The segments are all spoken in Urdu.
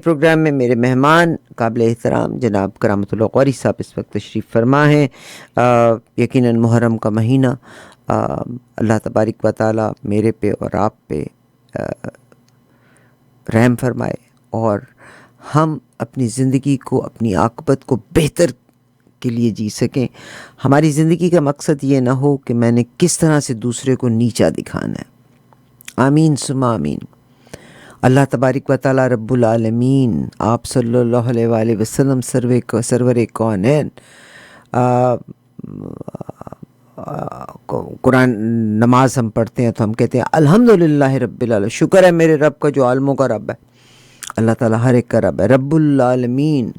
پروگرام میں میرے مہمان قابل احترام جناب کرامت اللہ قوری صاحب اس وقت تشریف فرما ہیں۔ یقیناً محرم کا مہینہ اللہ تبارک و تعالی میرے پہ اور آپ پہ رحم فرمائے اور ہم اپنی زندگی کو، اپنی عاقبت کو بہتر کے لیے جی سکیں۔ ہماری زندگی کا مقصد یہ نہ ہو کہ میں نے کس طرح سے دوسرے کو نیچا دکھانا ہے۔ آمین ثم آمین۔ اللہ تبارک و تعالی رب العالمین آپ صلی اللہ علیہ وآلہ وسلم سرور کونین قرآن نماز ہم پڑھتے ہیں تو ہم کہتے ہیں الحمدللہ رب العالمین، شکر ہے میرے رب کا جو عالموں کا رب ہے۔ اللہ تعالیٰ ہر ایک کا رب ہے، رب العالمین۔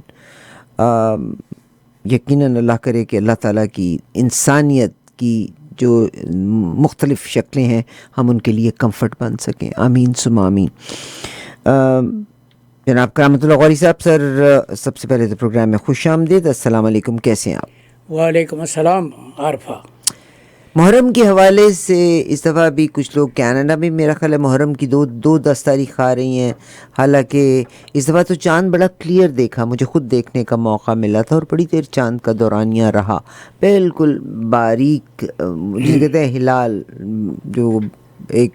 یقیناً اللہ کرے کہ اللہ تعالیٰ کی انسانیت کی جو مختلف شکلیں ہیں ہم ان کے لیے کمفرٹ بن سکیں۔ آمین ثم آمین۔ جناب کرامت اللہ قوری صاحب، سب سے پہلے تو پروگرام میں خوش آمدید۔ السلام علیکم، کیسے ہیں آپ؟ وعلیکم السلام عارفہ۔ محرم کے حوالے سے اس دفعہ بھی کچھ لوگ کینیڈا میں میرا خیال ہے محرم کی دو 10 تاریخ آ رہی ہیں، حالانکہ اس دفعہ تو چاند بڑا کلیئر دیکھا، مجھے خود دیکھنے کا موقع ملا تھا اور بڑی دیر چاند کا دورانیہ رہا، بالکل باریک، جسے کہتے ہیں ہلال، جو ایک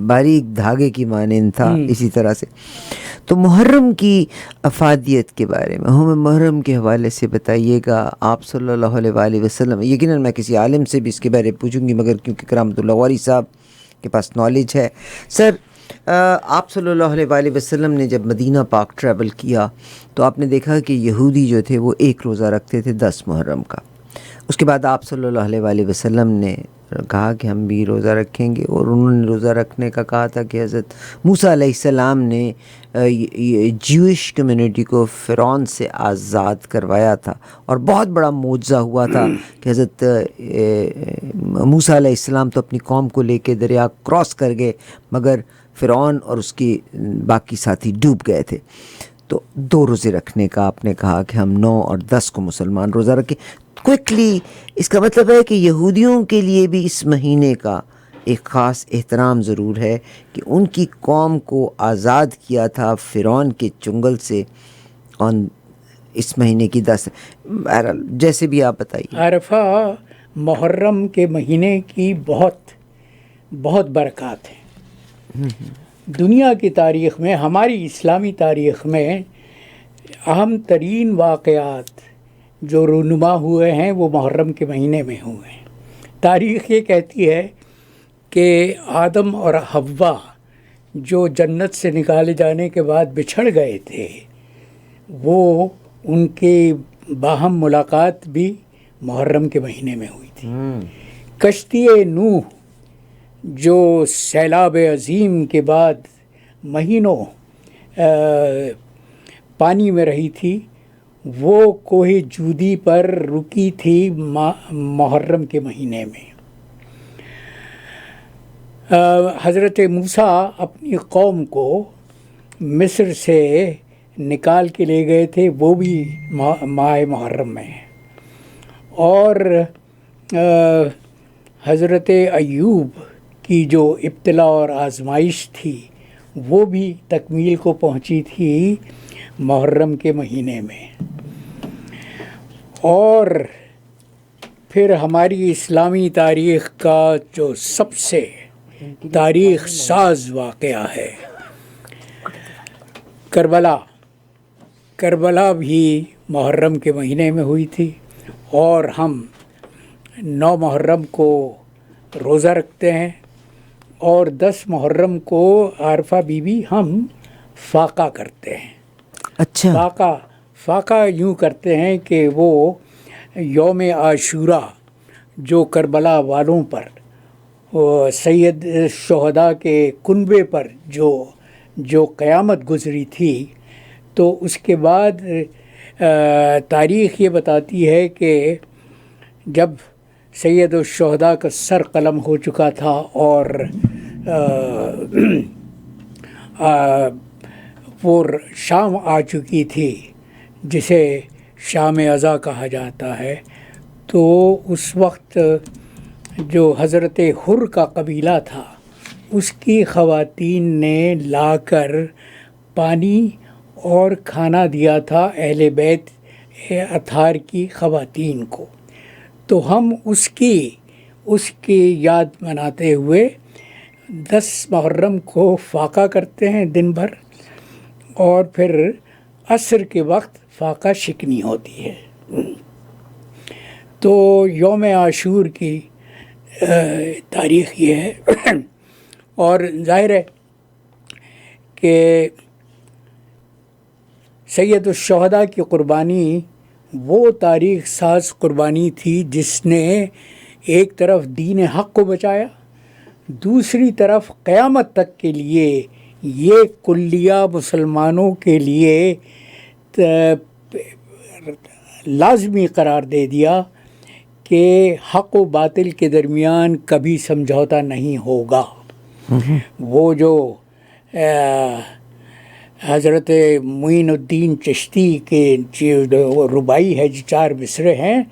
باریک دھاگے کی مانند تھا، اسی طرح سے۔ تو محرم کی افادیت کے بارے میں ہمیں محرم کے حوالے سے بتائیے گا۔ آپ صلی اللہ علیہ وآلہ وسلم، یقیناً میں کسی عالم سے بھی اس کے بارے میں پوچھوں گی، مگر کیونکہ کرامت اللہ قوری صاحب کے پاس نالج ہے۔ سر، آپ صلی اللہ علیہ وآلہ وسلم نے جب مدینہ پاک ٹریول کیا تو آپ نے دیکھا کہ یہودی جو تھے وہ ایک روزہ رکھتے تھے 10 محرم کا۔ اس کے بعد آپ صلی اللہ علیہ وآلہ وسلم نے کہا کہ ہم بھی روزہ رکھیں گے، اور انہوں نے روزہ رکھنے کا کہا تھا کہ حضرت موسیٰ علیہ السلام نے جیوش کمیونٹی کو فرعون سے آزاد کروایا تھا، اور بہت بڑا معجزہ ہوا تھا کہ حضرت موسیٰ علیہ السلام تو اپنی قوم کو لے کے دریا کراس کر گئے، مگر فرعون اور اس کے باقی ساتھی ڈوب گئے تھے۔ تو 2 روزے رکھنے کا آپ نے کہا کہ ہم 9 اور 10 کو مسلمان روزہ رکھیں۔ کوئکلی، اس کا مطلب ہے کہ یہودیوں کے لیے بھی اس مہینے کا ایک خاص احترام ضرور ہے کہ ان کی قوم کو آزاد کیا تھا فرعون کے چنگل سے، اور اس مہینے کی 10، بہرحال جیسے بھی آپ بتائیے۔ عارفہ، محرم کے مہینے کی بہت بہت برکات ہیں۔ دنیا کی تاریخ میں، ہماری اسلامی تاریخ میں اہم ترین واقعات جو رونما ہوئے ہیں وہ محرم کے مہینے میں ہوئے ہیں۔ تاریخ یہ کہتی ہے کہ آدم اور حوا جو جنت سے نکالے جانے کے بعد بچھڑ گئے تھے، وہ ان کے باہم ملاقات بھی محرم کے مہینے میں ہوئی تھی۔ کشتی نوح جو سیلاب عظیم کے بعد مہینوں پانی میں رہی تھی، وہ کوہ جودی پر رکی تھی محرم کے مہینے میں۔ حضرت موسیٰ اپنی قوم کو مصر سے نکال کے لے گئے تھے، وہ بھی ماہ محرم میں ہے۔ اور حضرت ایوب کی جو ابتلا اور آزمائش تھی وہ بھی تکمیل کو پہنچی تھی محرم کے مہینے میں۔ اور پھر ہماری اسلامی تاریخ کا جو سب سے تاریخ ساز واقعہ ہے کربلا بھی محرم کے مہینے میں ہوئی تھی، اور ہم 9 محرم کو روزہ رکھتے ہیں، اور 10 محرم کو عارفہ بی بی ہم فاقہ کرتے ہیں۔ اچھا، فاقہ یوں کرتے ہیں کہ وہ یوم عاشوراء جو کربلا والوں پر، سید شہداء کے کنبے پر جو قیامت گزری تھی، تو اس کے بعد تاریخ یہ بتاتی ہے کہ جب سید الشہداء کا سر قلم ہو چکا تھا اور وہ شام آ چکی تھی، جسے شام ازاں کہا جاتا ہے، تو اس وقت جو حضرت حر کا قبیلہ تھا اس کی خواتین نے لا کر پانی اور کھانا دیا تھا اہل بیت اطہار کی خواتین کو. تو ہم اس کی یاد مناتے ہوئے 10 محرم کو فاقہ کرتے ہیں دن بھر، اور پھر عصر کے وقت فاقہ شکنی ہوتی ہے. تو یوم عاشور کی تاریخ یہ ہے. اور ظاہر ہے کہ سید الشہداء کی قربانی وہ تاریخ ساز قربانی تھی جس نے ایک طرف دین حق کو بچایا، دوسری طرف قیامت تک کے لیے یہ کلیہ مسلمانوں کے لیے لازمی قرار دے دیا کہ حق و باطل کے درمیان کبھی سمجھوتا نہیں ہوگا. وہ جو حضرت معین الدین چشتی کے جو ربائی ہے، جو 4 مصرے ہیں،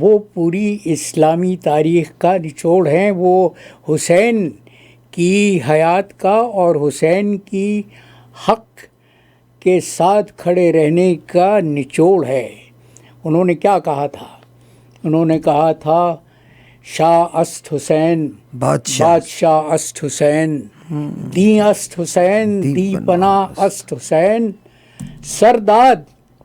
وہ پوری اسلامی تاریخ کا نچوڑ ہیں. وہ حسین کی حیات کا اور حسین کی حق کے ساتھ کھڑے رہنے کا نچوڑ ہے. انہوں نے کیا کہا تھا؟ انہوں نے کہا تھا شاہ است حسین بادشاہ است حسین، دی است حسین دی پناہ است حسین، سرداد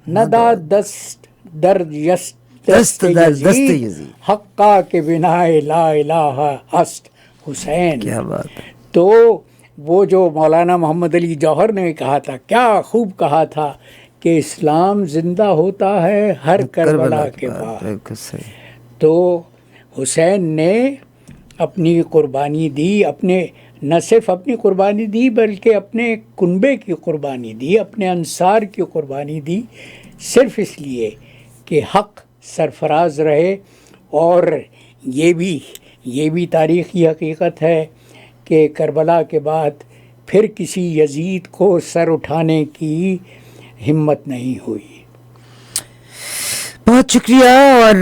نداد دست در دست یزید، حقا کے بنا لا الہ است حسین. کیا بات ہے. تو وہ جو مولانا محمد علی جوہر نے کہا تھا، کیا خوب کہا تھا کہ اسلام زندہ ہوتا ہے ہر کربلا کے بعد. تو حسین نے اپنی قربانی دی، نہ صرف اپنی قربانی دی بلکہ اپنے کنبے کی قربانی دی، اپنے انصار کی قربانی دی، صرف اس لیے کہ حق سرفراز رہے. اور یہ بھی تاریخی حقیقت ہے کہ کربلا کے بعد پھر کسی یزید کو سر اٹھانے کی ہمت نہیں ہوئی. بہت شکریہ. اور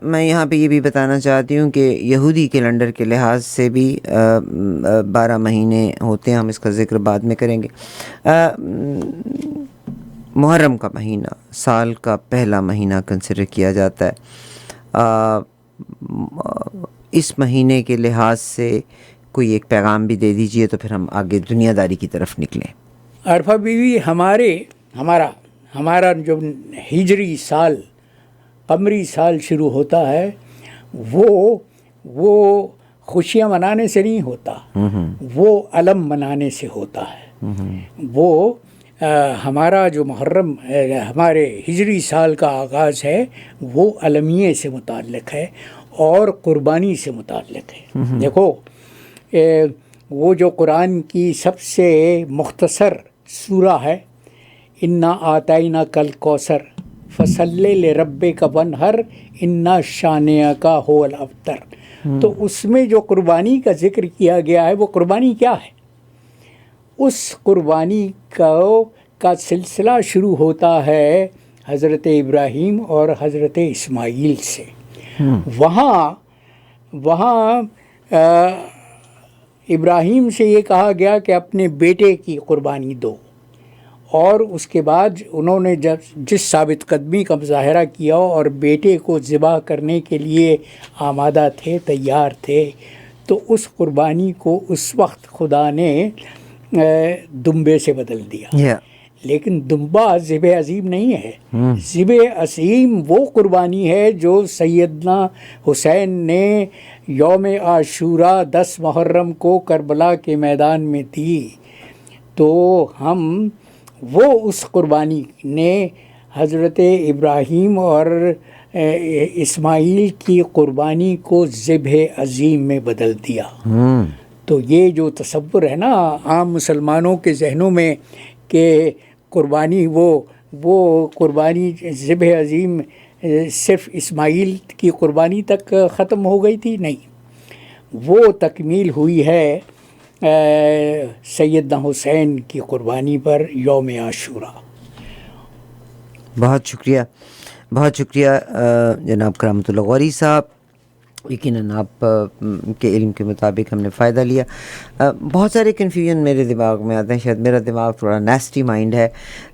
میں یہاں پہ یہ بھی بتانا چاہتی ہوں کہ یہودی کیلنڈر کے لحاظ سے بھی 12 مہینے ہوتے ہیں، ہم اس کا ذکر بعد میں کریں گے. محرم کا مہینہ سال کا پہلا مہینہ کنسیڈر کیا جاتا ہے. اس مہینے کے لحاظ سے کوئی ایک پیغام بھی دے دیجئے تو پھر ہم آگے دنیا داری کی طرف نکلیں. عرفہ بیوی، ہمارا جو ہجری سال، قمری سال شروع ہوتا ہے، وہ خوشیاں منانے سے نہیں ہوتا، وہ علم منانے سے ہوتا ہے. وہ ہمارا جو محرم ہمارے ہجری سال کا آغاز ہے وہ علمیے سے متعلق ہے اور قربانی سے متعلق ہے. دیکھو، وہ جو قرآن کی سب سے مختصر سورہ ہے، انا آتینا کل کوثر فصلی لربک وانحر انا شانئک هو الابتر. تو اس میں جو قربانی کا ذکر کیا گیا ہے، وہ قربانی کیا ہے؟ اس قربانی کا سلسلہ شروع ہوتا ہے حضرت ابراہیم اور حضرت اسماعیل سے. وہاں ابراہیم سے یہ کہا گیا کہ اپنے بیٹے کی قربانی دو، اور اس کے بعد انہوں نے جس ثابت قدمی کا مظاہرہ کیا اور بیٹے کو ذبح کرنے کے لیے آمادہ تھے، تیار تھے، تو اس قربانی کو اس وقت خدا نے دمبے سے بدل دیا. لیکن دمبا ذبح عظیم نہیں ہے. ذبح عظیم وہ قربانی ہے جو سیدنا حسین نے یوم عاشوراء 10 محرم کو کربلا کے میدان میں دی. تو ہم اس قربانی نے حضرت ابراہیم اور اسماعیل کی قربانی کو ذبح عظیم میں بدل دیا. تو یہ جو تصور ہے نا عام مسلمانوں کے ذہنوں میں کہ قربانی وہ قربانی ذبح عظیم صرف اسماعیل کی قربانی تک ختم ہو گئی تھی، نہیں، وہ تکمیل ہوئی ہے سیدنا حسین کی قربانی پر یوم عاشوراء. بہت شکریہ جناب کرامت اللہ غوری صاحب. یقیناً آپ کے علم کے مطابق ہم نے فائدہ لیا. بہت سارے کنفیوژن میرے دماغ میں آتے ہیں، شاید میرا دماغ تھوڑا نیسٹی مائنڈ ہے.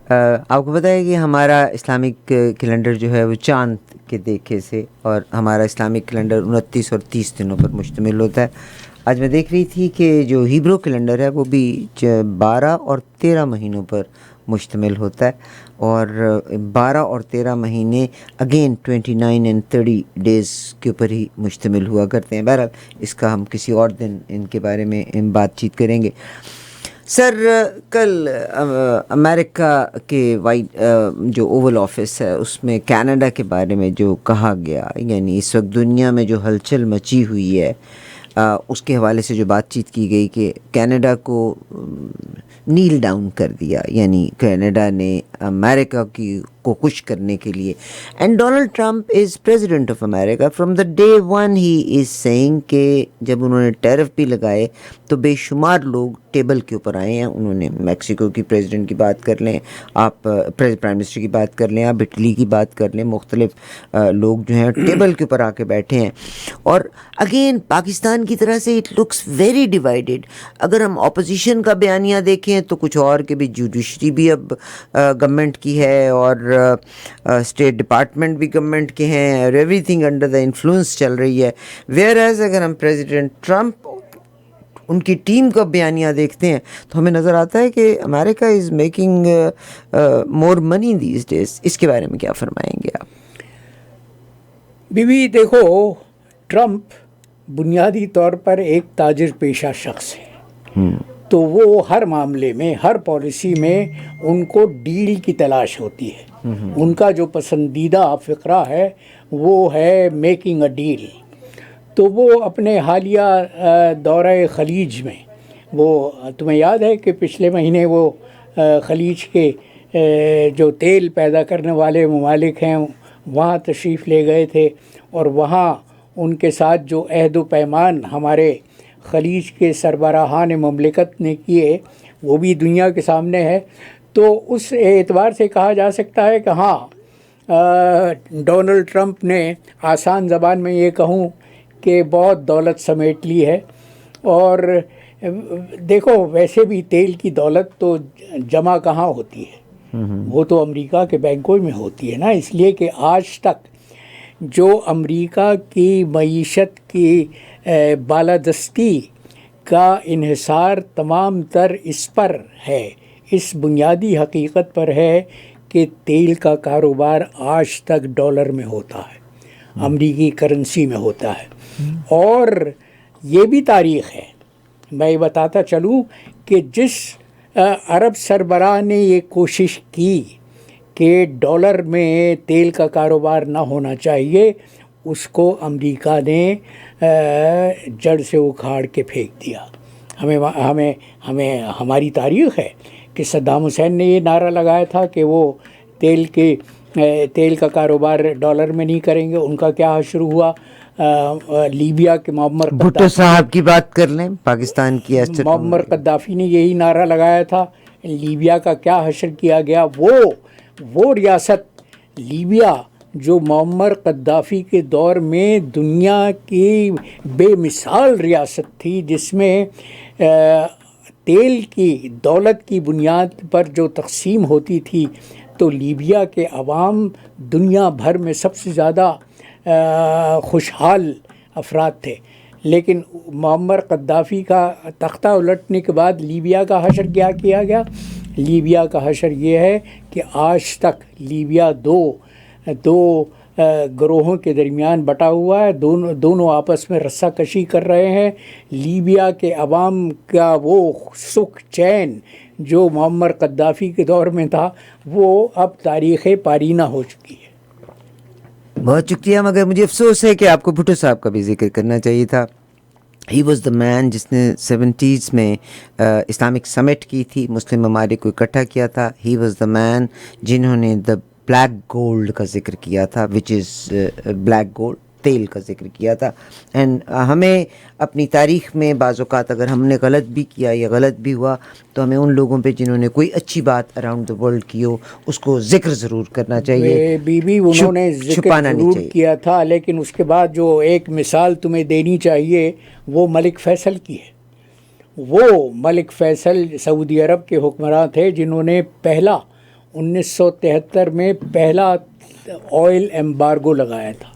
آپ کو پتہ ہے کہ ہمارا اسلامک کیلنڈر جو ہے وہ چاند کے دیکھے سے، اور ہمارا اسلامک کیلنڈر 29 اور 30 دنوں پر مشتمل ہوتا ہے. آج میں دیکھ رہی تھی کہ جو ہیبرو کیلنڈر ہے وہ بھی 12 اور 13 مہینوں پر مشتمل ہوتا ہے، اور 12 اور 13 مہینے اگین 29 اینڈ 30 ڈیز کے اوپر ہی مشتمل ہوا کرتے ہیں. بہرحال اس کا ہم کسی اور دن ان کے بارے میں بات چیت کریں گے. سر، کل امریکہ کے جو اوول آفس ہے اس میں کینیڈا کے بارے میں جو کہا گیا، یعنی اس وقت دنیا میں جو ہلچل مچی ہوئی ہے اس کے حوالے سے جو بات چیت کی گئی کہ کینیڈا کو نیل ڈاؤن کر دیا، یعنی کینیڈا نے امریکہ کو خوش کرنے کے لیے. And Donald Trump is president of America. From the day one he is saying کہ جب انہوں نے ٹیرف بھی لگائے تو بے شمار لوگ ٹیبل کے اوپر آئے ہیں. انہوں نے میکسیکو کی پریزیڈنٹ کی بات کر لیں، آپ پرائم منسٹر کی بات کر لیں، آپ اٹلی کی بات کر لیں، مختلف لوگ جو ہیں ٹیبل کے اوپر آ کے بیٹھے ہیں. اور اگین پاکستان کی طرح سے اٹ لکس ویری ڈیوائیڈڈ. اگر ہم اپوزیشن کا بیانیہ دیکھیں تو کچھ اور کہ بھی جوڈیشری بھی اب گورنمنٹ کی ہے، اور اسٹیٹ ڈپارٹمنٹ بھی گورنمنٹ کے ہیں، اور every thing under the influence چل رہی ہے. ویئر ایز اگر ہم پریزیڈنٹ ٹرمپ ان کی ٹیم کا بیانیہ دیکھتے ہیں تو ہمیں نظر آتا ہے کہ America is making more money these days. اس کے بارے میں کیا فرمائیں گے آپ؟ بیوی دیکھو، ٹرمپ بنیادی طور پر ایک تاجر پیشہ شخص ہے، تو وہ ہر معاملے میں، ہر پالیسی میں ان کو ڈیل کی تلاش ہوتی ہے. ان کا جو پسندیدہ فقرہ ہے وہ ہے میکنگ اے ڈیل. تو وہ اپنے حالیہ دورہ خلیج میں، وہ تمہیں یاد ہے کہ پچھلے مہینے وہ خلیج کے جو تیل پیدا کرنے والے ممالک ہیں وہاں تشریف لے گئے تھے، اور وہاں ان کے ساتھ جو عہد و پیمان ہمارے خلیج کے سربراہان مملکت نے کیے وہ بھی دنیا کے سامنے ہے. تو اس اعتبار سے کہا جا سکتا ہے کہ ہاں، ڈونلڈ ٹرمپ نے آسان زبان میں یہ کہوں کہ بہت دولت سمیٹ لی ہے. اور دیکھو، ویسے بھی تیل کی دولت تو جمع کہاں ہوتی ہے، وہ تو امریکہ کے بینکوں میں ہوتی ہے نا. اس لیے کہ آج تک جو امریکہ کی معیشت کی بالادستی کا انحصار تمام تر اس پر ہے، اس بنیادی حقیقت پر ہے کہ تیل کا کاروبار آج تک ڈالر میں ہوتا ہے، امریکی کرنسی میں ہوتا ہے. اور یہ بھی تاریخ ہے. میں بتاتا چلوں کہ جس عرب سربراہ نے یہ کوشش کی کہ ڈالر میں تیل کا کاروبار نہ ہونا چاہیے، اس کو امریکہ نے جڑ سے اکھاڑ کے پھینک دیا. ہماری تاریخ ہے کہ صدام حسین نے یہ نعرہ لگایا تھا کہ وہ تیل کا کاروبار ڈالر میں نہیں کریں گے. ان کا کیا حشر ہوا؟ لیبیا کے معمر بھٹو صاحب کی بات کر لیں، پاکستان کی معمر قذافی نے یہی نعرہ لگایا تھا. لیبیا کا کیا حشر کیا گیا؟ وہ ریاست لیبیا جو معمر قذافی کے دور میں دنیا کی بے مثال ریاست تھی، جس میں تیل کی دولت کی بنیاد پر جو تقسیم ہوتی تھی، تو لیبیا کے عوام دنیا بھر میں سب سے زیادہ خوشحال افراد تھے. لیکن معمر قذافی کا تختہ الٹنے کے بعد لیبیا کا حشر کیا کیا گیا؟ لیبیا کا حشر یہ ہے کہ آج تک لیبیا دو گروہوں کے درمیان بٹا ہوا ہے. دونوں آپس میں رسہ کشی کر رہے ہیں. لیبیا کے عوام کا وہ سکھ چین جو معمر قذافی کے دور میں تھا، وہ اب تاریخ پارینہ ہو چکی ہے. بہت شکریہ، مگر مجھے افسوس ہے کہ آپ کو بھٹو صاحب کا بھی ذکر کرنا چاہیے تھا. ہی واز دا مین جس نے 70s میں اسلامک سمٹ کی تھی، مسلم ممالک کو اکٹھا کیا تھا. ہی واز دا مین جنہوں نے دا بلیک گولڈ کا ذکر کیا تھا، وچ از بلیک گولڈ تیل کا ذکر کیا تھا. اینڈ ہمیں اپنی تاریخ میں بعض اوقات اگر ہم نے غلط بھی کیا یا غلط بھی ہوا تو ہمیں ان لوگوں پہ جنہوں نے کوئی اچھی بات اراؤنڈ دا ورلڈ کی ہو اس کو ذکر ضرور کرنا چاہیے. بی بی انہوں نے ذکر ضرور کیا تھا، لیکن اس کے بعد جو ایک مثال تمہیں دینی چاہیے وہ ملک فیصل کی ہے. وہ ملک فیصل سعودی عرب کے حکمراں تھے جنہوں نے 1973 میں پہلا آئل ایمبارگو لگایا تھا.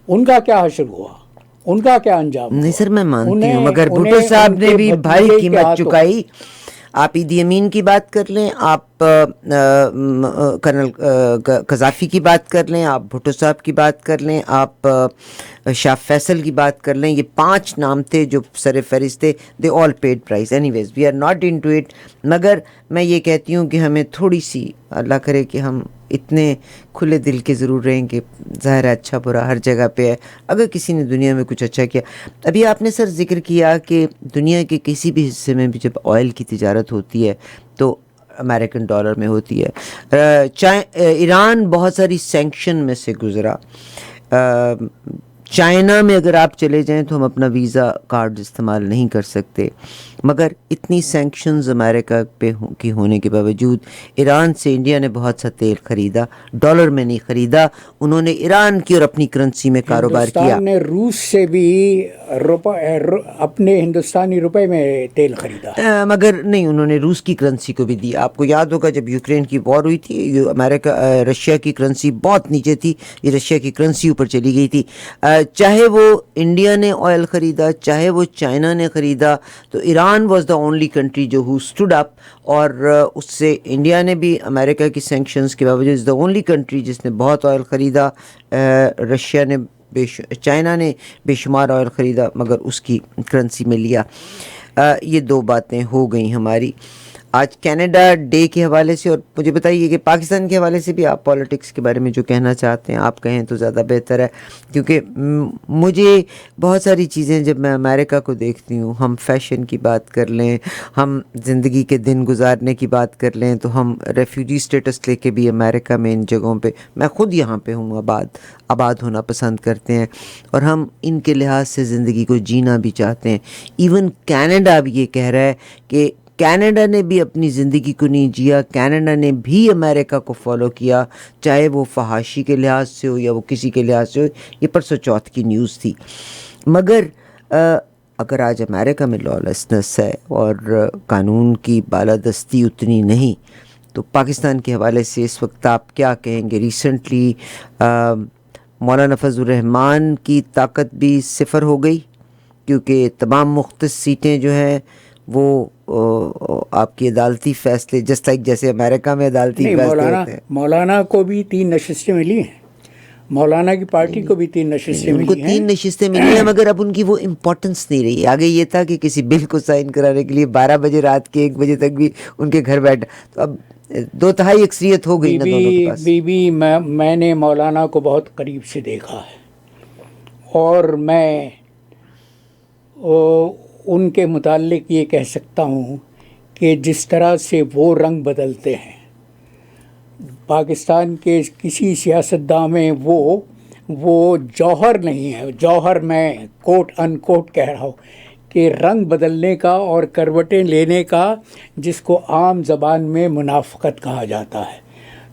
ان کا کیا حشر ہوا، ان کا کیا انجام؟ نہیں سر میں مانتی ہوں، مگر بھٹو صاحب نے بھی بھاری قیمت چکائی. آپ عیدی امین کی بات کر لیں، آپ کرنل قذافی کی بات کر لیں، آپ بھٹو صاحب کی بات کر لیں، آپ شاہ فیصل کی بات کر لیں، یہ 5 نام تھے جو سر فہرست تھے. They all paid price. Anyways we are not into it. مگر میں یہ کہتی ہوں کہ ہمیں تھوڑی سی اللہ کرے کہ ہم اتنے کھلے دل کے ضرور رہیں کہ ظاہر ہے اچھا برا ہر جگہ پہ ہے. اگر کسی نے دنیا میں کچھ اچھا کیا، ابھی آپ نے سر ذکر کیا کہ دنیا کے کسی بھی حصے میں بھی جب آئل کی تجارت ہوتی ہے تو امریکن ڈالر میں ہوتی ہے. ایران بہت ساری سینکشن میں سے گزرا. چائنا میں اگر آپ چلے جائیں تو ہم اپنا ویزا کارڈ استعمال نہیں کر سکتے، مگر اتنی سینکشنز امریکہ پہ کی ہونے کے باوجود ایران سے انڈیا نے بہت سا تیل خریدا، ڈالر میں نہیں خریدا. انہوں نے ایران کی اور اپنی کرنسی میں کاروبار کیا. ہندوستان نے روس سے بھی اپنے ہندوستانی روپے میں تیل خریدا، مگر نہیں، انہوں نے روس کی کرنسی کو بھی دی. آپ کو یاد ہوگا جب یوکرین کی وار ہوئی تھی، امریکہ رشیا کی کرنسی بہت نیچے تھی، یہ رشیا کی کرنسی اوپر چلی گئی تھی. چاہے وہ انڈیا نے آئل خریدا، چاہے وہ چائنا نے خریدا، تو Iran was the only country جو ہو اسٹوڈ اپ. اور اس سے انڈیا نے بھی امریکہ کی سینکشنز کے باوجود از دا اونلی کنٹری جس نے بہت آئل خریدا. رشیا نے چائنا نے بے شمار آئل خریدا مگر اس کی کرنسی میں لیا. یہ 2 باتیں ہو گئیں ہماری. آج کینیڈا ڈے کے حوالے سے، اور مجھے بتائیے کہ پاکستان کے حوالے سے بھی آپ پالیٹکس کے بارے میں جو کہنا چاہتے ہیں آپ کہیں تو زیادہ بہتر ہے، کیونکہ مجھے بہت ساری چیزیں جب میں امریکہ کو دیکھتی ہوں، ہم فیشن کی بات کر لیں، ہم زندگی کے دن گزارنے کی بات کر لیں، تو ہم ریفیوجی سٹیٹس لے کے بھی امریکہ میں ان جگہوں پہ، میں خود یہاں پہ ہوں، آباد ہونا پسند کرتے ہیں، اور ہم ان کے لحاظ سے زندگی کو جینا بھی چاہتے ہیں. ایون کینیڈا بھی یہ کہہ رہا ہے کہ کینیڈا نے بھی اپنی زندگی کو نہیں جیا، کینیڈا نے بھی امریکہ کو فالو کیا، چاہے وہ فحاشی کے لحاظ سے ہو یا وہ کسی کے لحاظ سے ہو. یہ پرسوں چوتھ کی نیوز تھی. مگر اگر آج امریکہ میں لا لیسنس ہے اور قانون کی بالادستی اتنی نہیں، تو پاکستان کے حوالے سے اس وقت آپ کیا کہیں گے؟ ریسنٹلی مولانا فضل الرحمان کی طاقت بھی 0 ہو گئی، کیونکہ تمام مختص سیٹیں جو ہیں وہ آپ کی عدالتی فیصلے جسٹ لائک جیسے امریکہ میں عدالتی فیصلے ہوتے ہیں. مولانا کو بھی 3 نشستیں ملی ہیں، مولانا کی پارٹی کو بھی 3 نشستیں ملی ہیں. ان کو 3 نشستیں ملی ہیں، مگر اب ان کی وہ امپورٹنس نہیں رہی. آگے یہ تھا کہ کسی بل کو سائن کرانے کے لیے 12 بجے رات کے 1 بجے تک بھی ان کے گھر بیٹھا، تو اب 2/3 اکثریت ہو گئی نا دونوں کے پاس. میں نے مولانا کو بہت قریب سے دیکھا ہے، اور میں ان کے متعلق یہ کہہ سکتا ہوں کہ جس طرح سے وہ رنگ بدلتے ہیں پاکستان کے کسی سیاستداں میں، وہ جوہر نہیں ہے. جوہر میں کوٹ ان کوٹ کہہ رہا ہوں کہ رنگ بدلنے کا اور کروٹیں لینے کا، جس کو عام زبان میں منافقت کہا جاتا ہے.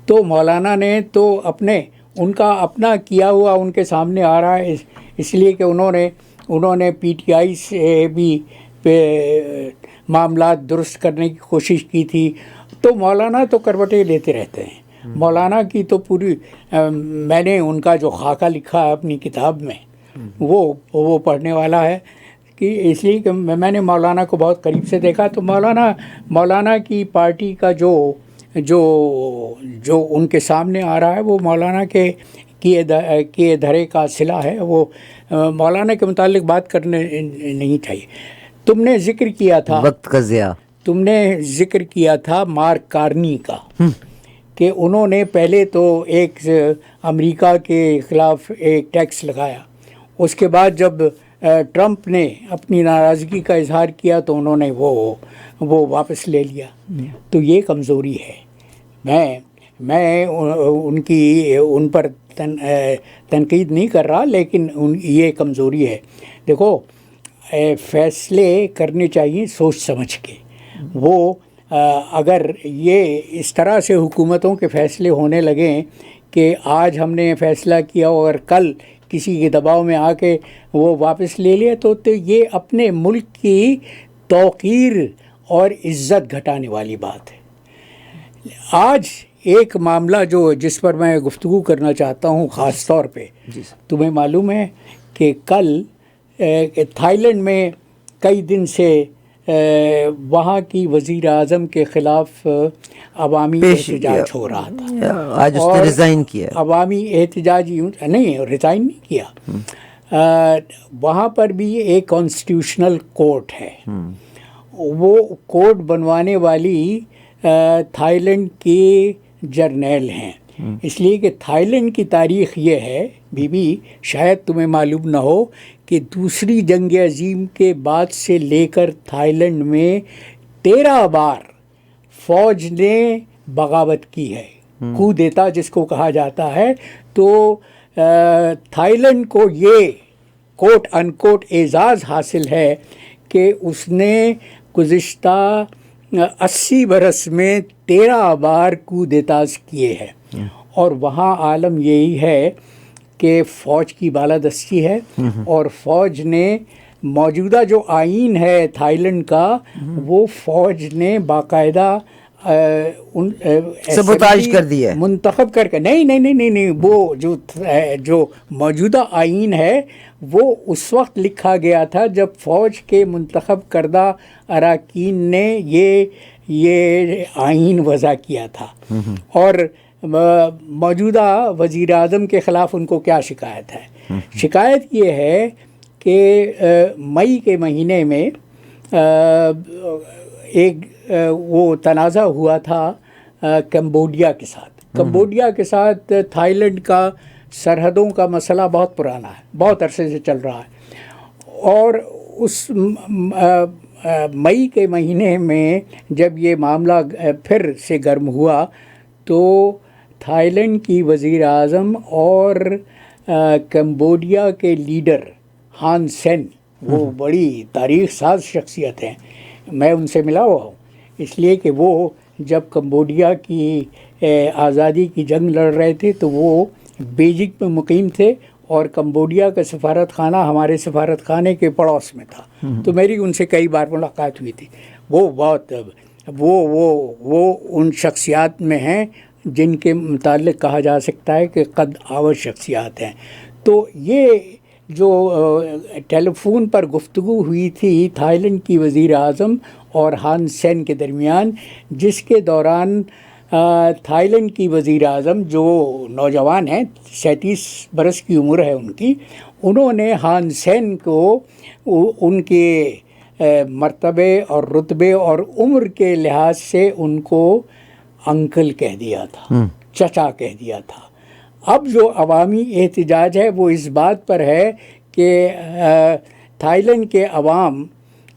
تو مولانا نے تو ان کا اپنا کیا ہوا ان کے سامنے آ رہا ہے، اس لیے کہ انہوں نے پی ٹی آئی سے بھی معاملات درست کرنے کی کوشش کی تھی. تو مولانا تو کروٹیں لیتے رہتے ہیں. مولانا کی تو پوری، میں نے ان کا جو خاکہ لکھا ہے اپنی کتاب میں، وہ پڑھنے والا ہے، کہ اس لیے کہ میں نے مولانا کو بہت قریب سے دیکھا. تو مولانا کی پارٹی کا جو ان کے سامنے آ رہا ہے، وہ مولانا کے دھرے کا صلہ ہے. وہ مولانا کے متعلق بات کرنے نہیں چاہیے. تم نے ذکر کیا تھا وقت کا ضیاع، تم نے ذکر کیا تھا مارک کارنی کا، کہ انہوں نے پہلے تو ایک امریکہ کے خلاف ایک ٹیکس لگایا، اس کے بعد جب ٹرمپ نے اپنی ناراضگی کا اظہار کیا تو انہوں نے وہ واپس لے لیا. تو یہ کمزوری ہے. میں ان پر تنقید نہیں کر رہا، لیکن یہ کمزوری ہے. دیکھو فیصلے کرنے چاہیے سوچ سمجھ کے. وہ اگر یہ اس طرح سے حکومتوں کے فیصلے ہونے لگیں کہ آج ہم نے فیصلہ کیا اور کل کسی کے دباؤ میں آ کے وہ واپس لے لیا، تو یہ اپنے ملک کی توقیر اور عزت گھٹانے والی بات ہے. آج ایک معاملہ جس پر میں گفتگو کرنا چاہتا ہوں خاص طور پہ، تمہیں معلوم ہے کہ کل تھائی لینڈ میں کئی دن سے وہاں کی وزیر اعظم کے خلاف عوامی احتجاج ہو رہا تھا. آج اس نے ریزائن کیا. عوامی احتجاج نہیں، ریزائن نہیں کیا. وہاں پر بھی ایک کانسٹیٹیوشنل کورٹ ہے. وہ کورٹ بنوانے والی تھائی لینڈ کے جرنیل ہیں. اس لیے کہ تھائی لینڈ کی تاریخ یہ ہے بی شاید تمہیں معلوم نہ ہو کہ دوسری جنگ عظیم کے بعد سے لے کر تھائی لینڈ میں 13 بار فوج نے بغاوت کی ہے، کو دیتا جس کو کہا جاتا ہے. تو تھائی لینڈ کو یہ کوٹ ان کوٹ اعزاز حاصل ہے کہ اس نے گزشتہ 80 برس میں 13 بار کو دیتاز کیے ہیں. اور وہاں عالم یہی ہے کہ فوج کی بالادستی ہے، اور فوج نے موجودہ جو آئین ہے تھائی لینڈ کا، وہ فوج نے باقاعدہ سبوتاژ کر دیا، منتخب کر کے نہیں وہ جو موجودہ آئین ہے وہ اس وقت لکھا گیا تھا جب فوج کے منتخب کردہ اراکین نے یہ آئین وضع کیا تھا. اور موجودہ وزیر اعظم کے خلاف ان کو کیا شکایت ہے؟ شکایت یہ ہے کہ مئی کے مہینے میں ایک وہ تنازع ہوا تھا کمبوڈیا کے ساتھ. کمبوڈیا کے ساتھ تھائی لینڈ کا سرحدوں کا مسئلہ بہت پرانا ہے، بہت عرصے سے چل رہا ہے. اور اس مئی کے مہینے میں جب یہ معاملہ پھر سے گرم ہوا تو تھائی لینڈ کی وزیر اعظم اور کمبوڈیا کے لیڈر ہان سین، وہ بڑی تاریخ ساز شخصیت ہیں، میں ان سے ملا ہوا ہوں. اس لیے کہ وہ جب کمبوڈیا کی آزادی کی جنگ لڑ رہے تھے تو وہ بیجنگ میں مقیم تھے، اور کمبوڈیا کا سفارت خانہ ہمارے سفارت خانے کے پڑوس میں تھا. تو میری ان سے کئی بار ملاقات ہوئی تھی. وہ بہت وہ ان شخصیات میں ہیں جن کے متعلق کہا جا سکتا ہے کہ قد آور شخصیات ہیں. تو یہ جو ٹیلی فون پر گفتگو ہوئی تھی تھائی لینڈ کی وزیر اعظم اور ہان سین کے درمیان، جس کے دوران تھائی لینڈ کی وزیر اعظم جو نوجوان ہیں، 37 برس کی عمر ہے ان کی، انہوں نے ہان سین کو ان کے مرتبے اور رتبے اور عمر کے لحاظ سے ان کو انکل کہہ دیا تھا، چچا کہہ دیا تھا. اب جو عوامی احتجاج ہے وہ اس بات پر ہے کہ تھائی لینڈ کے عوام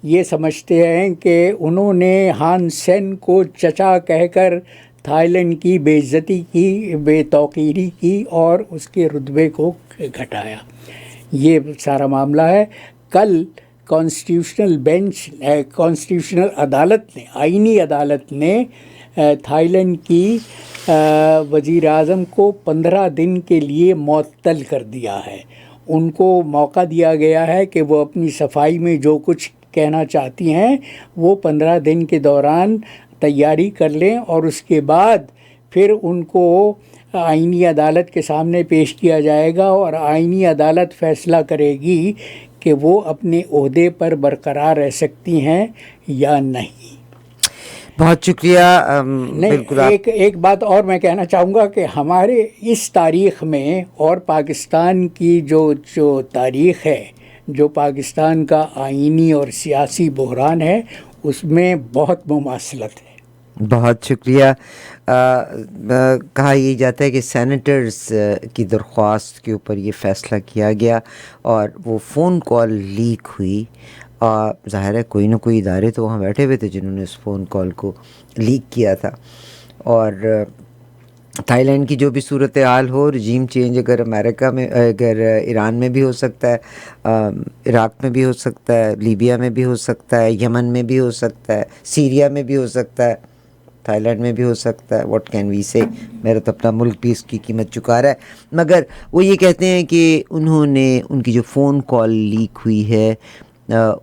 یہ سمجھتے ہیں کہ انہوں نے ہان سین کو چچا کہہ کر تھائی لینڈ کی بے عزتی کی، بے توقیری کی اور اس کے رتبے کو گھٹایا. یہ سارا معاملہ ہے. کل کانسٹیٹیوشنل عدالت نے، آئینی عدالت نے تھائی لینڈ کی وزیر اعظم کو 15 دن کے لیے معطل کر دیا ہے. ان کو موقع دیا گیا ہے کہ وہ اپنی صفائی میں جو کچھ کہنا چاہتی ہیں وہ 15 دن کے دوران تیاری کر لیں، اور اس کے بعد پھر ان کو آئینی عدالت کے سامنے پیش کیا جائے گا، اور آئینی عدالت فیصلہ کرے گی کہ وہ اپنے عہدے پر برقرار رہ سکتی ہیں یا نہیں. بہت شکریہ. بالکل. ایک بات اور میں کہنا چاہوں گا کہ ہمارے اس تاریخ میں اور پاکستان کی جو تاریخ ہے، جو پاکستان کا آئینی اور سیاسی بحران ہے، اس میں بہت مماثلت ہے. بہت شکریہ. کہا یہ جاتا ہے کہ سینیٹرز کی درخواست کے اوپر یہ فیصلہ کیا گیا اور وہ فون کال لیک ہوئی. ظاہر ہے کوئی نہ کوئی ادارے تو وہاں بیٹھے ہوئے تھے جنہوں نے اس فون کال کو لیک کیا تھا، اور تھائی لینڈ کی جو بھی صورتحال ہو، رجیم چینج اگر امریکہ میں، اگر ایران میں بھی ہو سکتا ہے، عراق میں بھی ہو سکتا ہے، لیبیا میں بھی ہو سکتا ہے، یمن میں بھی ہو سکتا ہے، سیریا میں بھی ہو سکتا ہے، تھائی لینڈ میں بھی ہو سکتا ہے. واٹ کین وی سے؟ میرا تو اپنا ملک بھی اس کی قیمت چکا رہا ہے. مگر وہ یہ کہتے ہیں کہ انہوں نے، ان کی جو فون کال لیک ہوئی ہے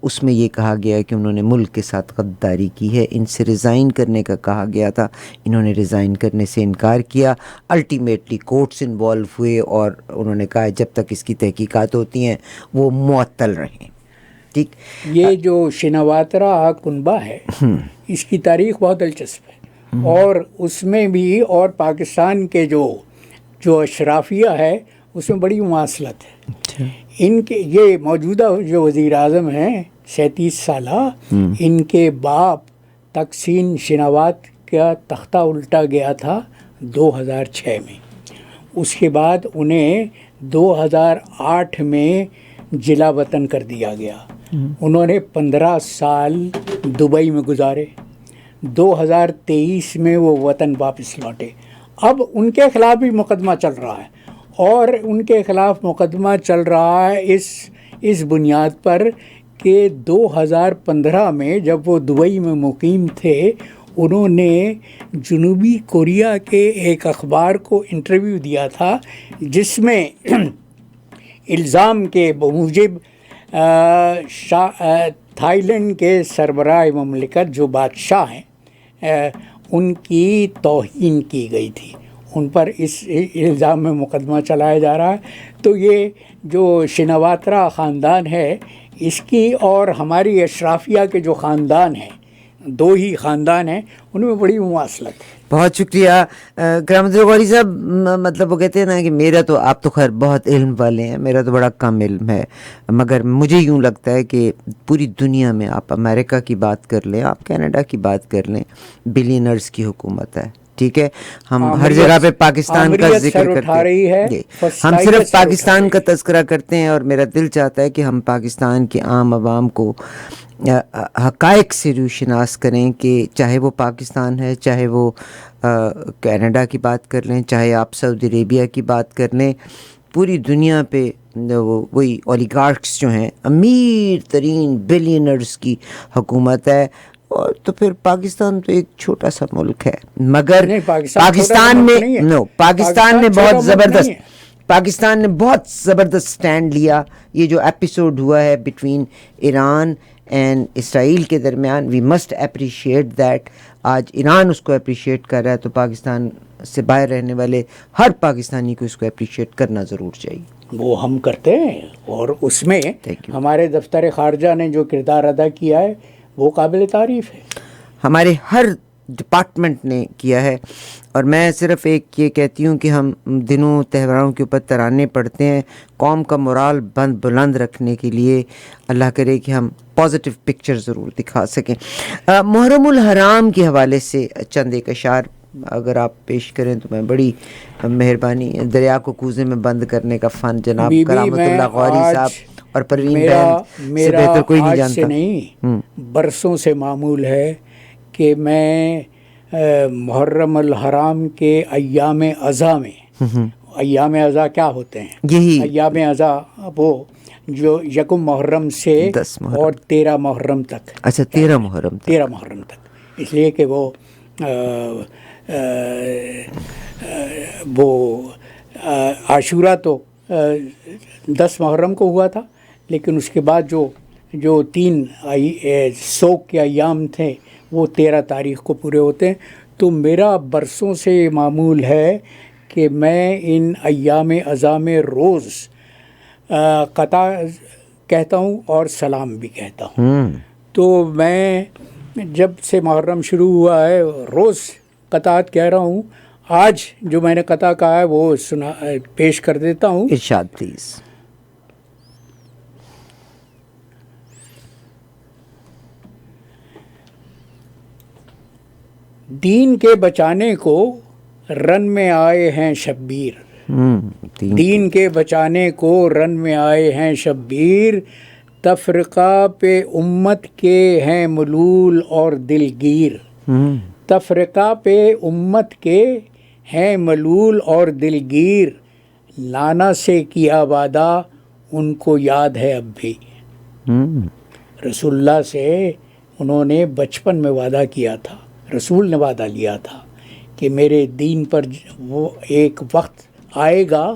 اس میں یہ کہا گیا ہے کہ انہوں نے ملک کے ساتھ غداری کی ہے، ان سے ریزائن کرنے کا کہا گیا تھا، انہوں نے ریزائن کرنے سے انکار کیا. الٹیمیٹلی کورٹس انوالو ہوئے اور انہوں نے کہا جب تک اس کی تحقیقات ہوتی ہیں وہ معطل رہیں. ٹھیک. یہ جو شنواترا کنبہ ہے اس کی تاریخ بہت دلچسپ ہے، اور اس میں بھی اور پاکستان کے جو اشرافیہ ہے اس میں بڑی مماثلت ہے. ان کے یہ موجودہ جو وزیر اعظم ہیں 37 سالہ، ان کے باپ تقسیم شناوات کا تختہ الٹا گیا تھا 2006 میں. اس کے بعد انہیں 2008 میں جلا وطن کر دیا گیا. انہوں نے 15 سال دبئی میں گزارے. 2023 میں وہ وطن واپس لوٹے. اب ان کے خلاف بھی مقدمہ چل رہا ہے، اور ان کے خلاف مقدمہ چل رہا ہے اس بنیاد پر کہ 2015 میں جب وہ دبئی میں مقیم تھے، انہوں نے جنوبی کوریا کے ایک اخبار کو انٹرویو دیا تھا جس میں الزام کے بموجب تھائی لینڈ کے سربراہ مملکت جو بادشاہ ہیں ان کی توہین کی گئی تھی. ان پر اس الزام میں مقدمہ چلایا جا رہا ہے. تو یہ جو شنواترا خاندان ہے اس کی اور ہماری اشرافیہ کے جو خاندان ہیں، دو ہی خاندان ہیں، ان میں بڑی مماثلت ہے. بہت شکریہ کرامت اللہ غوری صاحب. مطلب وہ کہتے ہیں نا کہ میرا تو، آپ تو خیر بہت علم والے ہیں، میرا تو بڑا کم علم ہے، مگر مجھے یوں لگتا ہے کہ پوری دنیا میں آپ امریکہ کی بات کر لیں، آپ کینیڈا کی بات کر لیں، بلینرز کی حکومت ہے. ٹھیک ہے، ہم ہر جگہ پہ پاکستان کا ذکر کرتے ہیں، ہم صرف پاکستان کا تذکرہ کرتے ہیں، اور میرا دل چاہتا ہے کہ ہم پاکستان کے عام عوام کو حقائق سے روشناس کریں کہ چاہے وہ پاکستان ہے، چاہے وہ کینیڈا کی بات کر لیں، چاہے آپ سعودی عربیہ کی بات کر لیں، پوری دنیا پہ وہی اولیگارکس جو ہیں، امیر ترین بلینرز کی حکومت ہے. اور تو پھر پاکستان تو ایک چھوٹا سا ملک ہے، مگر پاکستان نے بہت زبردست سٹینڈ لیا. یہ جو ایپیسوڈ ہوا ہے بٹوین ایران اینڈ اسرائیل کے درمیان، وی مسٹ اپریشیٹ دیٹ. آج ایران اس کو اپریشیٹ کر رہا ہے، تو پاکستان سے باہر رہنے والے ہر پاکستانی کو اس کو اپریشیٹ کرنا ضرور چاہیے. وہ ہم کرتے ہیں، اور اس میں ہمارے دفتر خارجہ نے جو کردار ادا کیا ہے وہ قابل تعریف ہے. ہمارے ہر ڈپارٹمنٹ نے کیا ہے. اور میں صرف ایک یہ کہتی ہوں کہ ہم دنوں تہواروں کے اوپر ترانے پڑھتے ہیں قوم کا مورال بلند رکھنے کے لیے. اللہ کرے کہ ہم پازیٹیو پکچر ضرور دکھا سکیں. محرم الحرام کے حوالے سے چند ایک اشعار اگر آپ پیش کریں تو میں بڑی مہربانی. دریا کو کوزے میں بند کرنے کا فن جناب کرامت اللہ غوری صاحب اور پروین بہن سے بہتر کوئی نہیں جانتا. نہیں، برسوں سے معمول ہے کہ میں محرم الحرام کے ایام اضحیٰ میں، ایام اضحیٰ کیا ہوتے ہیں؟ یہی ایام اضحیٰ وہ جو یکم محرم سے 10 محرم اور 13 محرم تک. اچھا 13 محرم تک، اس لیے کہ وہ عاشورہ تو 10 محرم کو ہوا تھا، لیکن اس کے بعد جو 3 سوگ کے ایام تھے وہ 13 تاریخ کو پورے ہوتے ہیں. تو میرا برسوں سے معمول ہے کہ میں ان ایام اضحیٰ میں روز قطع کہتا ہوں اور سلام بھی کہتا ہوں. تو میں جب سے محرم شروع ہوا ہے روز قطعات کہہ رہا ہوں. آج جو میں نے قطع کہا ہے وہ پیش کر دیتا ہوں. ارشاد پلیز. دین کے بچانے کو رن میں آئے ہیں شبیر. دین کے بچانے کو رن میں آئے ہیں شبیر. تفرقہ پہ امت کے ہیں ملول اور دلگیر. تفرقہ پہ امت کے ہیں ملول اور دلگیر، لانا سے کیا وعدہ ان کو یاد ہے اب بھی۔ رسول اللہ سے انہوں نے بچپن میں وعدہ کیا تھا، رسول نے وعدہ لیا تھا کہ میرے دین پر وہ ایک وقت آئے گا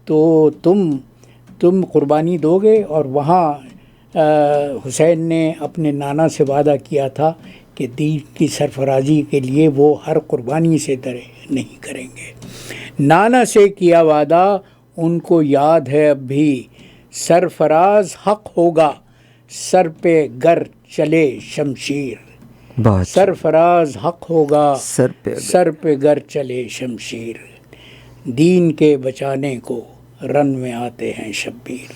تو تم قربانی دو گے، اور وہاں حسین نے اپنے نانا سے وعدہ کیا تھا کہ دین کی سرفرازی کے لیے وہ ہر قربانی سے درے نہیں کریں گے۔ نانا سے کیا وعدہ ان کو یاد ہے اب بھی، سرفراز حق ہوگا سر پہ گر چلے شمشیر، بہت سرفراز حق ہوگا سر پہ گر چلے شمشیر، دین کے بچانے کو رن میں آتے ہیں شبیر۔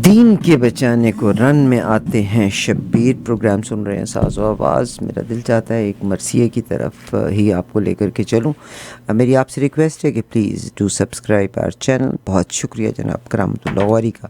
دین کے بچانے کو رن میں آتے ہیں شبیر۔ پروگرام سن رہے ہیں ساز و آواز۔ میرا دل چاہتا ہے ایک مرثیے کی طرف ہی آپ کو لے کر کے چلوں۔ میری آپ سے ریکویسٹ ہے کہ please do subscribe our channel. بہت شکریہ جناب کرامت اللہ غوری کا۔